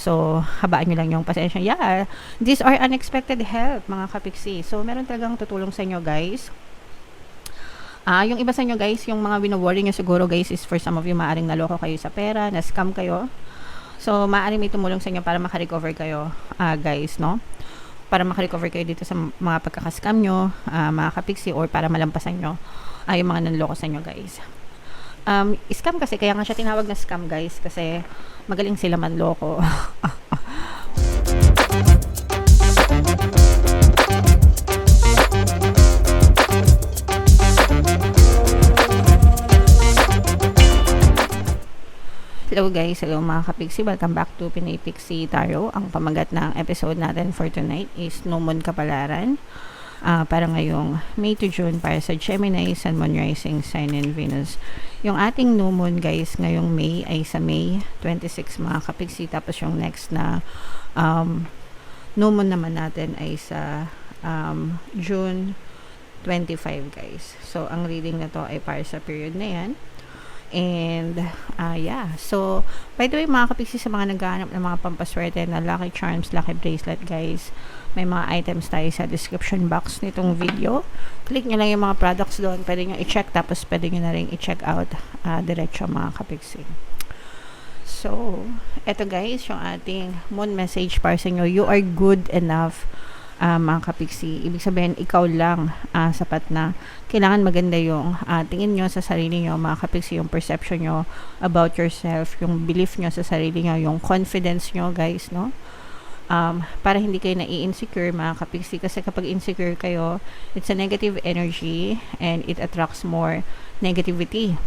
So, habaan nyo lang yung pasensya. Yeah, these are unexpected help, mga kapiksi. So, meron talagang tutulong sa inyo, guys. Yung iba sa inyo, guys, yung mga wino-worry nyo siguro, guys, is for some of you, maaring naloko kayo sa pera, na-scam kayo. So, maaring may tumulong sa inyo para makarecover kayo, guys, no? Para makarecover kayo dito sa mga pagkakascam nyo, mga kapiksi, or para malampasan nyo yung mga nanloko sa inyo, guys. Scam kasi, kaya nga siya tinawag na scam, guys, kasi magaling sila manloko. Hello guys, hello mga kapiksi, welcome back to Pinay Pixie Tarot. Ang pamagat ng episode natin for tonight is No Moon Kapalaran. Para ngayong May to June para sa Gemini, Sun, Moon, Rising, Sign, and Venus. Yung ating New Moon, guys, ngayong May ay sa May 26 mga kapiksi. Tapos yung next na New Moon naman natin ay sa June 25, guys. So, ang reading na to ay para sa period na yan. And, yeah. So, by the way, mga kapiksi, sa mga naghahanap ng mga pampaswerte na lucky charms, lucky bracelet, guys, may mga items tayo sa description box nitong video. Click nyo lang yung mga products doon. Pwede nyo i-check, tapos pwede nyo na rin i-check out diretso, mga kapiksi. So, eto guys, yung ating moon message para sa inyo. You are good enough, mga kapiksi. Ibig sabihin, ikaw lang sapat na. Kailangan maganda yung tingin nyo sa sarili nyo, mga kapiksi, yung perception nyo about yourself, yung belief nyo sa sarili nyo, yung confidence nyo, guys, no? Para hindi kayo nai-insecure, mga kapiksi, kasi kapag insecure kayo, it's a negative energy and it attracts more negativity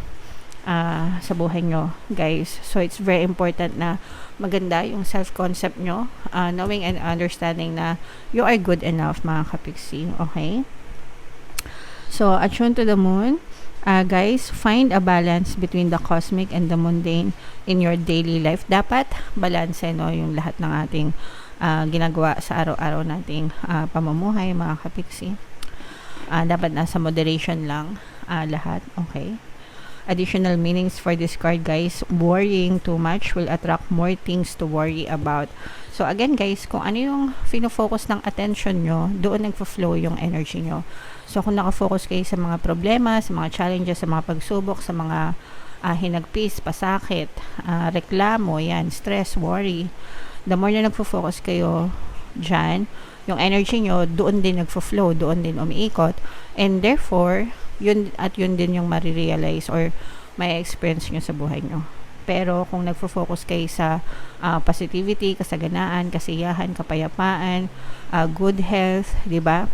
sa buhay nyo, guys. So, it's very important na maganda yung self-concept nyo, knowing and understanding na you are good enough, mga kapiksi, okay? So, attune to the moon. Guys, find a balance between the cosmic and the mundane in your daily life. Dapat balance, no, yung lahat ng ating ginagawa sa araw-araw nating pamumuhay, mga kapiksi. Dapat nasa moderation lang lahat, okay? Additional meanings for this card, guys. Worrying too much will attract more things to worry about. So, again, guys, kung ano yung fino-focus ng attention nyo, doon nagpo-flow yung energy nyo. So, kung nakafocus kayo sa mga problema, sa mga challenges, sa mga pagsubok, sa mga hinagpis, pasakit, reklamo, yan, stress, worry, the more na nagfo-focus kayo dyan, yung energy nyo, doon din nagfo-flow, doon din umiikot. And therefore, yun din yung marirealize or may experience nyo sa buhay nyo. Pero kung nagfo-focus kayo sa positivity, kasaganaan, kasiyahan, kapayapaan, good health, di ba?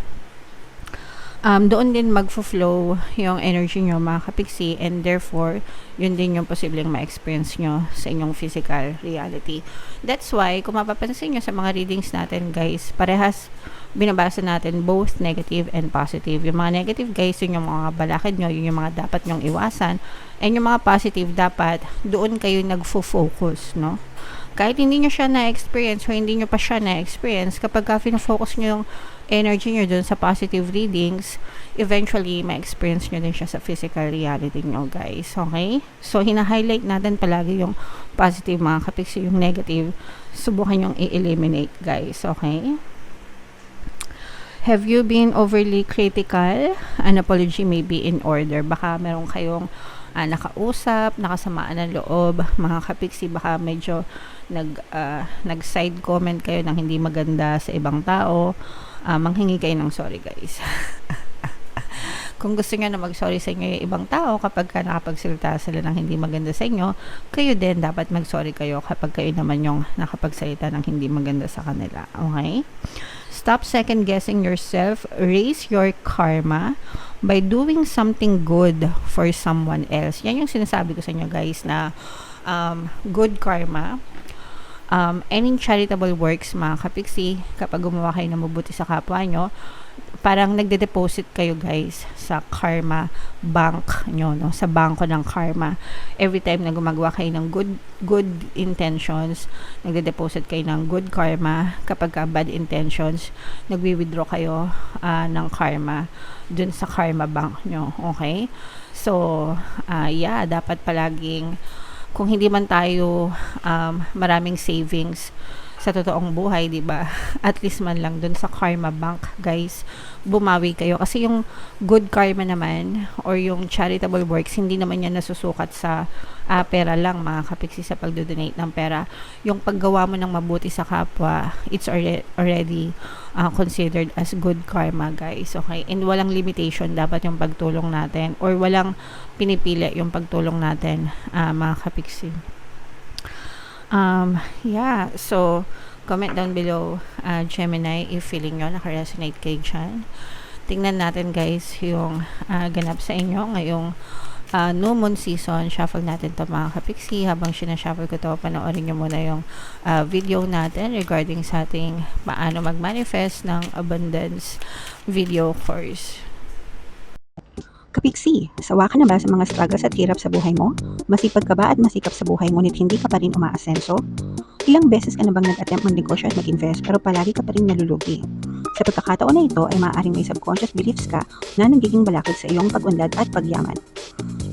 Doon din magfo-flow yung energy nyo, mga kapiksi, and therefore, yun din yung posibleng ma-experience nyo sa inyong physical reality. That's why, kung mapapansin nyo sa mga readings natin, guys, parehas binabasa natin both negative and positive. Yung mga negative, guys, yun yung mga balakid nyo, yun yung mga dapat nyong iwasan, and yung mga positive, dapat doon kayo nagfo-focus, no? Kahit hindi nyo siya na-experience o hindi nyo pa siya na-experience, kapag focus nyo yung energy nyo dun sa positive readings, eventually, ma-experience nyo din siya sa physical reality nyo, guys. Okay? So, hina-highlight natin palagi yung positive, mga kapiksi, yung negative, subukan yung i-eliminate, guys. Okay? Have you been overly critical? An apology may be in order. Baka meron kayong nakausap, nakasamaan ng loob, mga kapiksi, baka medyo nag-side comment kayo ng hindi maganda sa ibang tao. Manghingi kayo ng sorry, guys. Kung gusto nyo na mag-sorry sa inyo yung ibang tao kapag nakapagsalita sila ng hindi maganda sa inyo, kayo din dapat mag-sorry kayo kapag kayo naman yung nakapagsalita ng hindi maganda sa kanila. Okay? Stop second-guessing yourself. Raise your karma by doing something good for someone else. Yan yung sinasabi ko sa inyo, guys, na good karma. Any charitable works, mga kapiksi, kapag gumawa kayo ng mabuti sa kapwa nyo, parang nagde-deposit kayo, guys, sa karma bank nyo, no? Sa bangko ng karma. Every time na gumagawa kayo ng good intentions, nagde-deposit kayo ng good karma. Kapag bad intentions, nagwi-withdraw kayo ng karma dun sa karma bank nyo. Okay? So, yeah, dapat palaging kung hindi man tayo maraming savings sa totoong buhay, 'di ba? At least man lang dun sa karma bank, guys, bumawi kayo kasi yung good karma naman or yung charitable works, hindi naman yan nasusukat sa pera lang, mga kapiksi, sa pagdo-donate ng pera. Yung paggawa mo ng mabuti sa kapwa, it's already considered as good karma, guys. Okay? And walang limitation dapat yung pagtulong natin or walang pinipili yung pagtulong natin, mga kapiksi. Yeah, so comment down below, Gemini, if feeling nyo naka-resonate kayo dyan. Tingnan natin, guys, yung ganap sa inyo ngayong new moon season. Shuffle natin to, mga kapiksi. Habang sinashuffle ko to, panoorin nyo muna yung video natin regarding sa ating paano mag-manifest ng abundance video course. Kapiksi, sawa ka na ba sa mga struggles at hirap sa buhay mo? Masipag ka ba at masikap sa buhay ngunit hindi ka pa rin umaasenso? Ilang beses ka na bang nag-attempt magnegosyo at mag-invest pero palagi ka pa rin nalulugi? Sa pagkakataon na ito ay maaaring may subconscious beliefs ka na nagiging balakid sa iyong pag-unlad at pagyaman.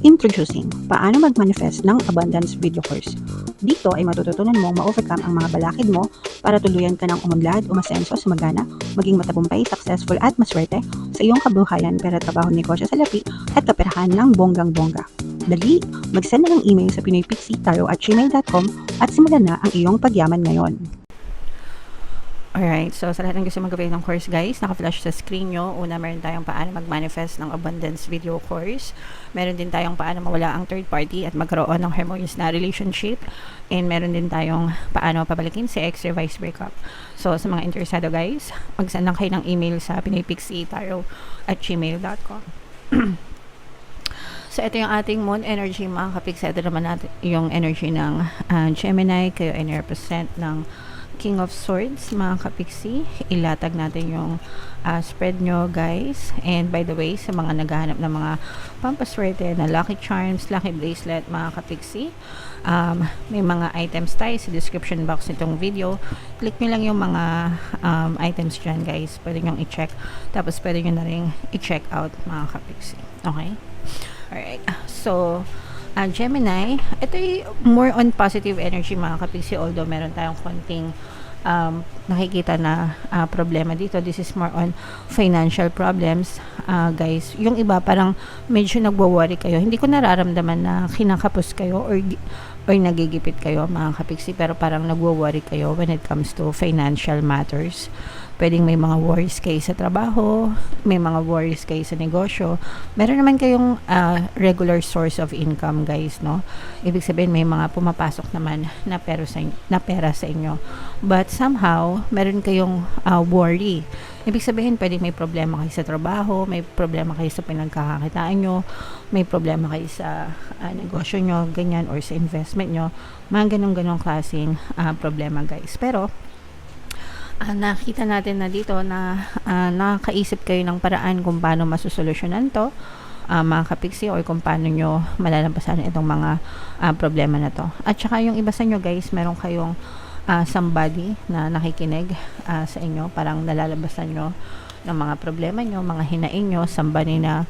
Introducing, paano mag-manifest ng abundance video course. Dito ay matututunan mong ma-overcome ang mga balakid mo para tuluyan ka ng umunlad, umasenso, sumagana, maging matagumpay, successful at maswerte sa iyong kabuhayan, pera, trabaho, negosyo sa lapi at kaperahan ng bonggang-bongga. Dali, mag-send na ng email sa pinoypixie@gmail.com at simulan na ang iyong pagyaman ngayon. Alright, so sa lahat ng gusto mag-avail ng course, guys, naka-flash sa screen nyo. Una, meron tayong paano mag-manifest ng abundance video course. Meron din tayong paano mawala ang third party at magkaroon ng harmonious na relationship. And meron din tayong paano pabalikin si ex reverse breakup. So sa mga interesado, guys, mag-send lang kayo ng email sa pinoypixie@gmail.com. So ito yung ating moon energy, mga kapiksi. Ito naman natin yung energy ng Gemini. Kayo ay represent ng King of Swords, mga kapiksi. Ilatag natin yung spread nyo, guys. And by the way, sa mga naghahanap ng mga pampaswerte na lucky charms, lucky bracelet, mga kapiksi, may mga items tayo sa description box nitong video. Click nyo lang yung mga items dyan, guys. Pwede nyo i-check. Tapos pwede nyo na rin i-check out, mga kapiksi. Okay? Alright. So, Gemini, ito ay more on positive energy, mga kapiksi, although meron tayong konting nakikita na problema dito. This is more on financial problems, guys. Yung iba parang medyo nagwo-worry kayo. Hindi ko nararamdaman na kinakapos kayo or nagigipit kayo, mga kapiksi, pero parang nagwo-worry kayo when it comes to financial matters. Pwedeng may mga worries kayo sa trabaho, may mga worries kayo sa negosyo. Meron naman kayong regular source of income, guys, no? Ibig sabihin may mga pumapasok naman na pera sa inyo. But somehow, meron kayong worry. Ibig sabihin, pwedeng may problema kayo sa trabaho, may problema kayo sa pinagkakakitaan nyo, may problema kayo sa negosyo nyo, ganyan, or sa investment nyo. Mga ganong klaseng problema, guys. Pero, nakita natin na dito na nakakaisip kayo ng paraan kung paano masusolusyonan to, mga kapiksi, or kung paano nyo malalampasan itong mga problema na to. At saka yung iba sa nyo, guys, meron kayong somebody na nakikinig sa inyo, parang nalalabasan nyo ng mga problema nyo, mga hinaing nyo, somebody na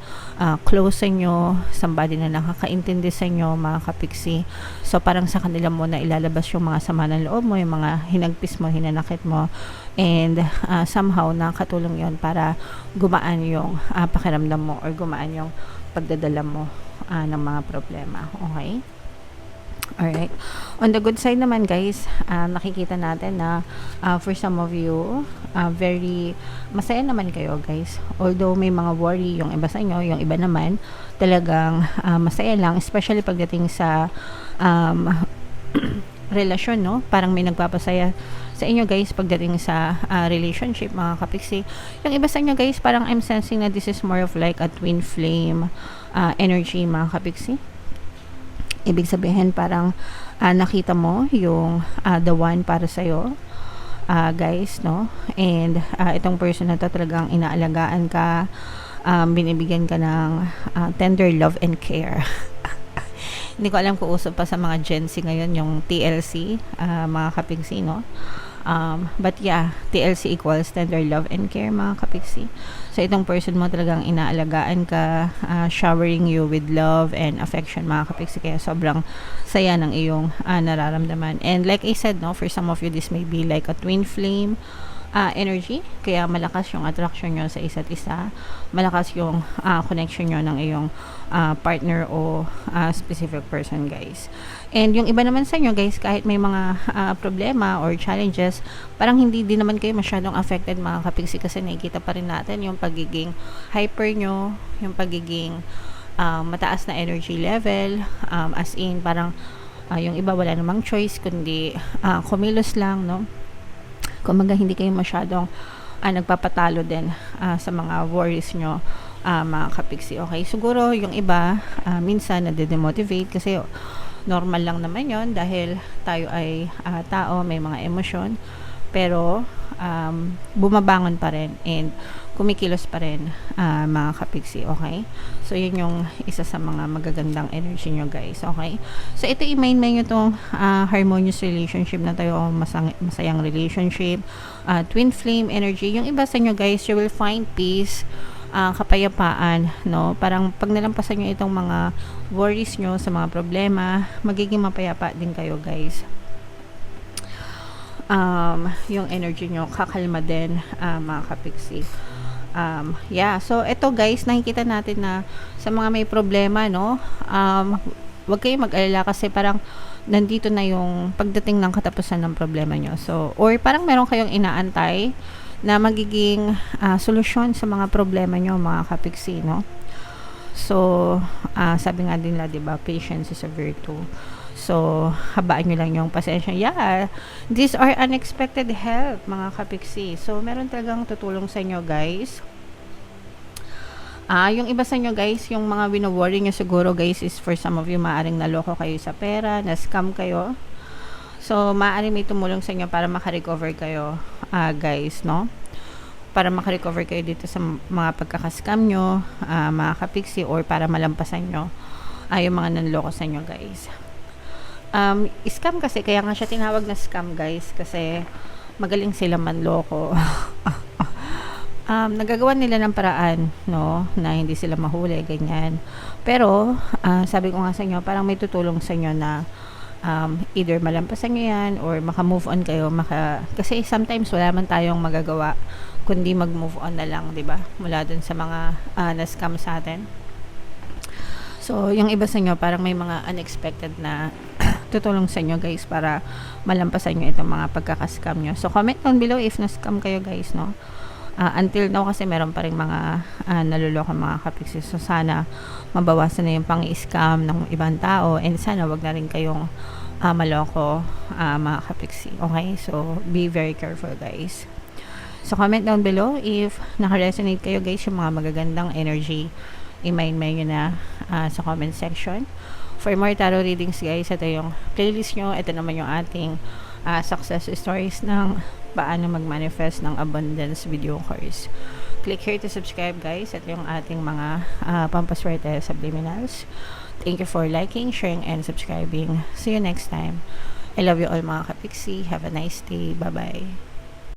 close sa inyo, somebody na nakakaintindi sa inyo, mga kapiksi. So parang sa kanila mo na ilalabas yung mga sama ng loob mo, yung mga hinagpis mo, hinanakit mo, and somehow nakatulong yon para gumaan yung pakiramdam mo or gumaan yung pagdadala mo ng mga problema. Okay? Alright. On the good side naman, guys, nakikita natin na for some of you, very masaya naman kayo, guys. Although may mga worry yung iba sa inyo, yung iba naman talagang masaya lang, especially pagdating sa relasyon, no? Parang may nagpapasaya sa inyo, guys, pagdating sa relationship, mga kapiksi. Yung iba sa inyo, guys, parang I'm sensing na this is more of like a twin flame energy, mga kapiksi. Ibig sabihin parang nakita mo yung the one para sa'yo, guys, no? And itong person na to talagang inaalagaan ka, binibigyan ka ng tender love and care. Hindi ko alam kung uso pa sa mga Gen Z ngayon yung TLC, mga kapiksi, no? But yeah, TLC equals tender love and care, mga kapiksi. So itong person mo talagang inaalagaan ka, showering you with love and affection, mga kapiksi. Kaya sobrang saya ng iyong nararamdaman. And like I said, no, for some of you, this may be like a twin flame energy, kaya malakas yung attraction nyo sa isa't isa, malakas yung connection nyo ng iyong partner o specific person, guys. And yung iba naman sa inyo, guys, kahit may mga problema or challenges, parang hindi din naman kayo masyadong affected, mga kapiksi, kasi nakikita pa rin natin yung pagiging hyper nyo, yung pagiging mataas na energy level, as in parang yung iba wala namang choice kundi kumilos lang, no? Kumaga hindi kayo masyadong nagpapatalo din sa mga worries nyo, mga kapiksi. Okay, siguro yung iba minsan nade-demotivate kasi normal lang naman yon dahil tayo ay tao, may mga emosyon, pero bumabangon pa rin and kumikilos pa rin, mga kapiksi. Okay, so yun yung isa sa mga magagandang energy nyo, guys. Okay, so ito i-main nyo tong harmonious relationship na tayo, o masayang relationship, twin flame energy. Yung iba sa inyo, guys, you will find peace, kapayapaan, no? Parang pag nalampasan nyo itong mga worries nyo sa mga problema, magiging mapayapa din kayo, guys. Yung energy nyo kakalma din, mga kapiksi. Yeah, so ito, guys, nakikita natin na sa mga may problema, no, wag kayong mag-alala kasi parang nandito na yung pagdating ng katapusan ng problema nyo. So, or parang meron kayong inaantay na magiging solusyon sa mga problema nyo, mga kapiksi, no? So, sabi nga din nila, diba, patience is a virtue. So, habaan nyo lang yung pasensya. Yeah, these are unexpected help, mga kapiksi. So, meron talagang tutulong sa inyo, guys. Yung iba sa inyo, guys, yung mga wino-worry nyo siguro, guys, is for some of you, maaring naloko kayo sa pera, na-scam kayo. So, maaring may tumulong sa inyo para makarecover kayo, guys, no? Para makarecover kayo dito sa mga pagkakascam nyo, mga kapiksi, or para malampasan nyo yung mga nanloko sa inyo, guys. Scam kasi, kaya nga siya tinawag na scam, guys, kasi magaling sila manloko. Nagagawa nila ng paraan, no, na hindi sila mahuli, ganyan. Pero sabi ko nga sa inyo, parang may tutulong sa inyo na either malampasan nyo yan or maka-move on kayo, kasi sometimes wala man tayong magagawa kundi mag-move on na lang, 'di ba? Mula dun sa mga na-scam sa atin. So, yung iba sa inyo, parang may mga unexpected na tutulong sa inyo, guys, para malampasan nyo itong mga pagkakascam nyo. So, comment down below if na-scam kayo, guys, no? Until now, kasi meron pa rin mga naluloko, mga kapiksi. So, sana mabawasan na yung pang-scam ng ibang tao, and sana wag na rin kayong maloko, mga kapiksi. Okay? So, be very careful, guys. So, comment down below if naka-resonate kayo, guys, yung mga magagandang energy. I-main nyo na sa comment section. For more tarot readings, guys, ito yung playlist nyo. Ito naman yung ating success stories ng paano mag-manifest ng abundance video course. Click here to subscribe, guys. Ito yung ating mga pampaswerte subliminals. Thank you for liking, sharing, and subscribing. See you next time. I love you all, mga kapiksi. Have a nice day. Bye-bye.